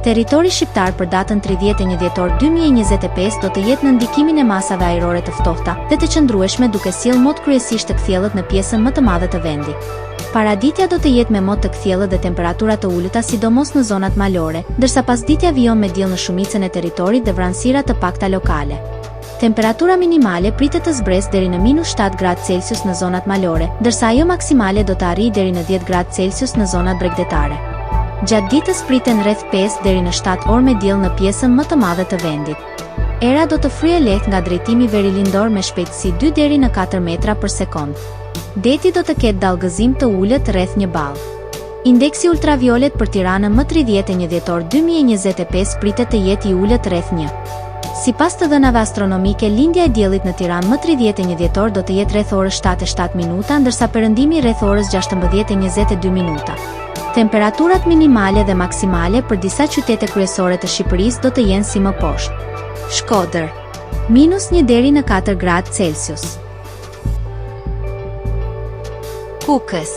Territori shqiptar për datën 31 dhjetor 2025 do të jetë në ndikimin e masave ajrore të ftohta dhe të qëndrueshme, duke sjellë mot kryesisht të kthjellët në pjesën më të madhe të vendit. Paraditja do të jetë me mot të kthjellët dhe temperatura të ulëta, sidomos në zonat malore, ndërsa pasditja vijon me diell në shumicën e territorit dhe vranësira të pakta lokale. Temperatura minimale pritet të zbresë deri në -7 gradë Celsius në zonat malore, ndërsa ajo maksimale do të arrijë deri në 10 gradë Celsius në zonat bregdetare. Gjatë ditës priten rreth 5 deri në 7 orë me diell në pjesën më të madhe të vendit. Era do të fryejë lehtë nga drejtimi verilindor me shpejtësi 2 deri në 4 metra për sekond. Deti do të ketë dallgëzim të ulët rreth 1 ball. Indeksi ultraviolet për Tiranën më 31 dhjetor 2025 pritet të jetë i ulët rreth 1. Sipas të dhënave astronomike, lindja e diellit në Tiranë më 31 dhjetor do të jetë rreth orës 7:07 minuta, ndërsa perëndimi rreth orës 16:22 minuta. Temperaturat minimale dhe maksimale për disa qytete kryesore të Shqipërisë do të jenë si më poshtë. Shkodër, -1 deri në 4 gradë Celsius. Kukës,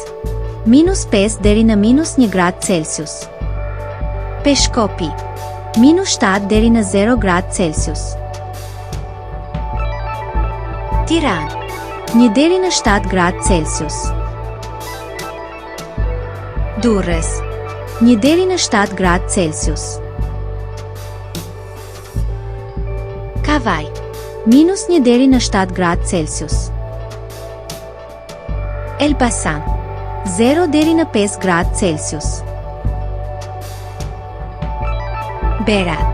-5 deri në -1 gradë Celsius. Peshkopi, -7 deri në 0 gradë Celsius. Tiranë, 1 deri në 7 gradë Celsius. Durrës, 1 deri në 7 gradë Celsius. Kavaj, -1 deri në 7 gradë Celsius. Elbasan, 0 deri në 5 gradë Celsius. Berat,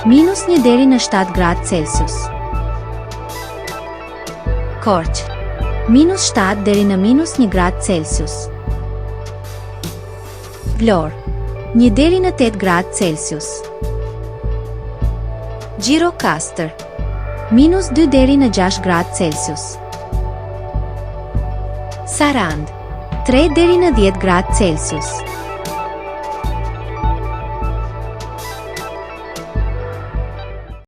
-1 deri në 7 gradë Celsius. Korçë, -7 deri në -1 gradë Celsius. Vlorë, 1 deri në 8 gradë Celsius. Gjirokastër, -2 deri në 6 gradë Celsius. Sarandë, 3 deri në 10 gradë Celsius.